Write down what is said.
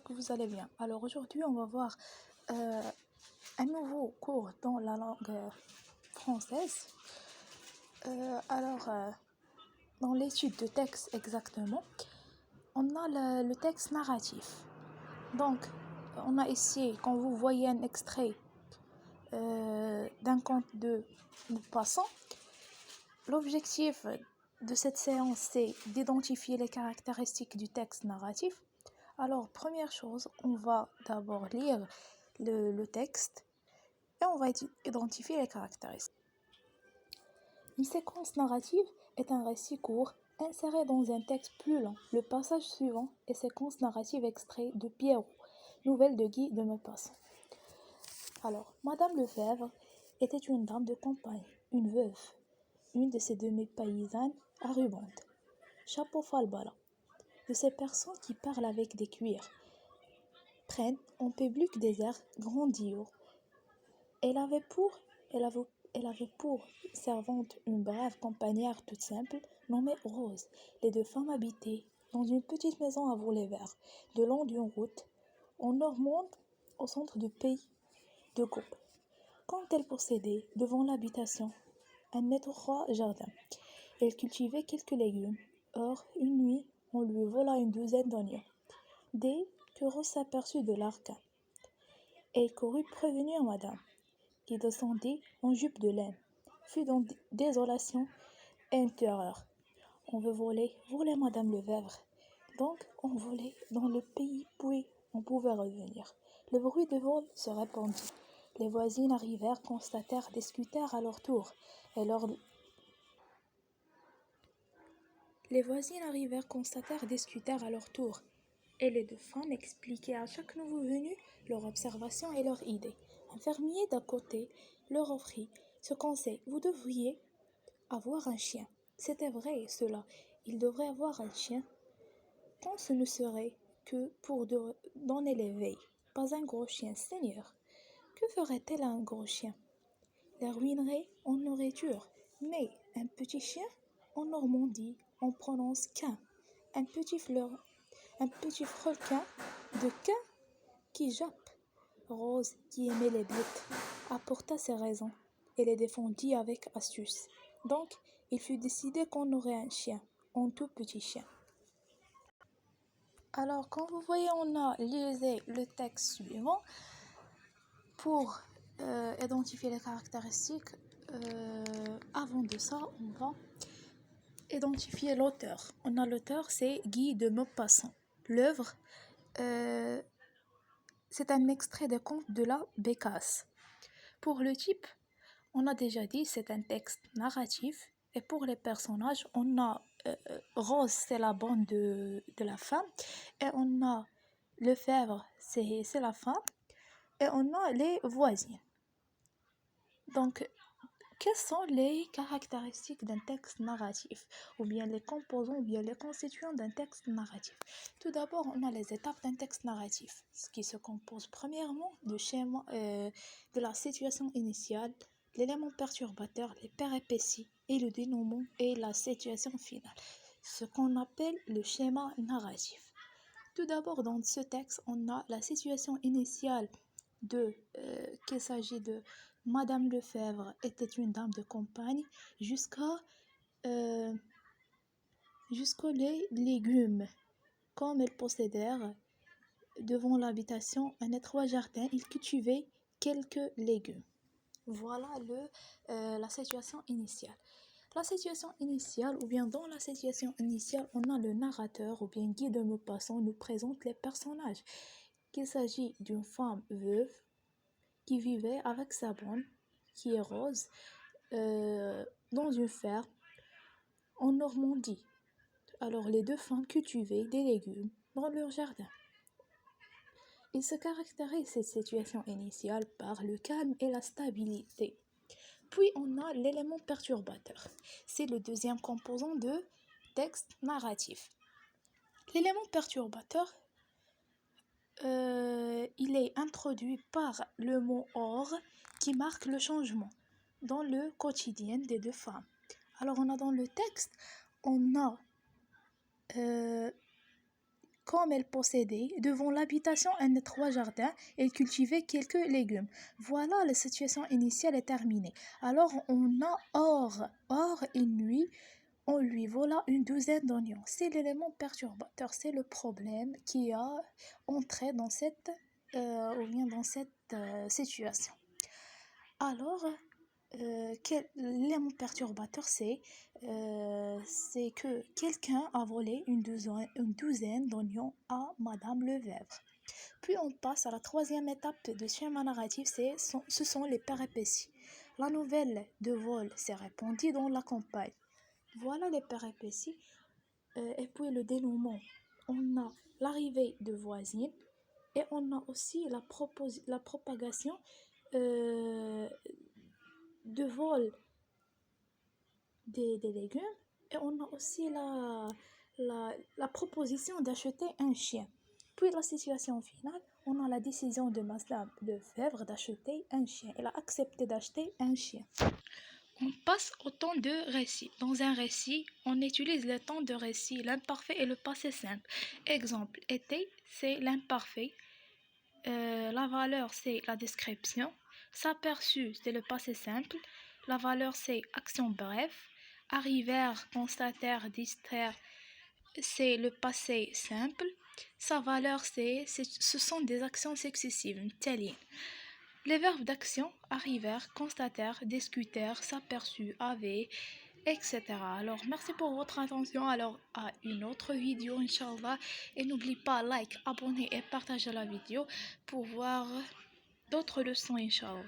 que vous allez bien. Alors aujourd'hui, on va voir un nouveau cours dans la langue française. Dans l'étude de texte exactement, on a le texte narratif. Donc, on a ici, quand vous voyez un extrait d'un conte de Maupassant, l'objectif de cette séance, c'est d'identifier les caractéristiques du texte narratif. Alors, première chose, on va d'abord lire le texte et on va identifier les caractéristiques. Une séquence narrative est un récit court inséré dans un texte plus long. Le passage suivant est séquence narrative extrait de Pierrot, nouvelle de Guy de Maupassant. Alors, Madame Lefèvre était une dame de campagne, une veuve, une de ces demi-paysannes arrubantes, chapeau falbala, de ces personnes qui parlent avec des cuirs, prennent en public des airs grandios. Elle avait pour servante une brave campagnarde toute simple, nommée Rose. Les deux femmes habitaient dans une petite maison à volets verts, de long d'une route, en Normande, au centre du pays de Gaulle. Quand elle possédait, devant l'habitation, un étroit jardin, elle cultivait quelques légumes. Or, une nuit, on lui vola une douzaine d'oignons. Dès que Rose s'aperçut de l'arcan, elle courut prévenir madame, qui descendait en jupe de laine, fut dans désolation et une terreur. On veut voler madame Lefèvre. Donc, on volait dans le pays, puis on pouvait revenir. Le bruit de vol se répandit. Les voisines arrivèrent, constatèrent, discutèrent à leur tour. Et les deux femmes expliquaient à chaque nouveau venu leur observation et leur idée. Un fermier d'à côté leur offrit ce conseil: vous devriez avoir un chien. C'était vrai, cela. Il devrait avoir un chien. Quand ce ne serait que pour donner l'éveil. Pas un gros chien, Seigneur. Que ferait-elle un gros chien? La ruinerait en nourriture. Mais un petit chien, en Normandie, on prononce quin. Un petit frequin de quin qui jappe. Rose, qui aimait les bêtes, apporta ses raisons et les défendit avec astuce. Donc, il fut décidé qu'on aurait un chien, un tout petit chien. Alors, comme vous voyez, on a lisé le texte suivant pour identifier les caractéristiques. Avant de ça, on va identifier l'auteur. On a l'auteur, c'est Guy de Maupassant. L'œuvre, c'est un extrait de conte de la Bécasse. Pour le type, on a déjà dit, c'est un texte narratif. Et pour les personnages, on a Rose, c'est la bande de la femme. Et on a Lefèvre, c'est la femme. Et on a les voisins. Donc, quelles sont les caractéristiques d'un texte narratif, ou bien les composants, ou bien les constituants d'un texte narratif? Tout d'abord, on a les étapes d'un texte narratif, ce qui se compose premièrement du schéma de la situation initiale, l'élément perturbateur, les péripéties et le dénouement et la situation finale, ce qu'on appelle le schéma narratif. Tout d'abord, dans ce texte, on a la situation initiale qu'il s'agit de Madame Lefèvre était une dame de campagne jusqu'aux les légumes. Comme elles possédèrent devant l'habitation un étroit jardin, ils cultivaient quelques légumes. Voilà la situation initiale. La situation initiale, ou bien dans la situation initiale, on a le narrateur, ou bien Guy de Maupassant nous présente les personnages. Qu'il s'agit d'une femme veuve qui vivait avec sa bonne, qui est Rose, dans une ferme en Normandie. Alors les deux femmes cultivaient des légumes dans leur jardin. Il se caractérise cette situation initiale par le calme et la stabilité. Puis on a l'élément perturbateur. C'est le deuxième composant de texte narratif. L'élément perturbateur, il est introduit par le mot « or » qui marque le changement dans le quotidien des deux femmes. Alors on a dans le texte, on a Comme elle possédait devant l'habitation un étroit jardin, elle cultivait quelques légumes. Voilà, la situation initiale est terminée. Alors on a or une nuit, on lui vola une douzaine d'oignons. C'est l'élément perturbateur, c'est le problème qui a entré dans cette situation. Alors, l'élément perturbateur, c'est que quelqu'un a volé une douzaine d'oignons à Madame Lefebvre. Puis on passe à la troisième étape de schéma narratif, ce sont les péripéties. La nouvelle de vol s'est répandue dans la campagne. Voilà les péripéties. Et puis le dénouement. On a l'arrivée de voisines et on a aussi la propagation euh, de vol des légumes et on a aussi la proposition d'acheter un chien. Puis la situation finale, on a la décision de Madame Lefebvre d'acheter un chien. Elle a accepté d'acheter un chien. On passe au temps de récit. Dans un récit, on utilise le temps de récit, l'imparfait et le passé simple. Exemple, été, c'est l'imparfait. La valeur, c'est la description. S'aperçu, c'est le passé simple. La valeur, c'est action bref. Arrivèrent, constatèrent, distraire, c'est le passé simple. Sa valeur, ce sont des actions successives, telles. Les verbes d'action arrivèrent, constatèrent, discutèrent, s'aperçut, avaient, etc. Alors, merci pour votre attention. Alors, à une autre vidéo, Inch'Allah. Et n'oublie pas, like, abonner et partager la vidéo pour voir d'autres leçons, Inch'Allah.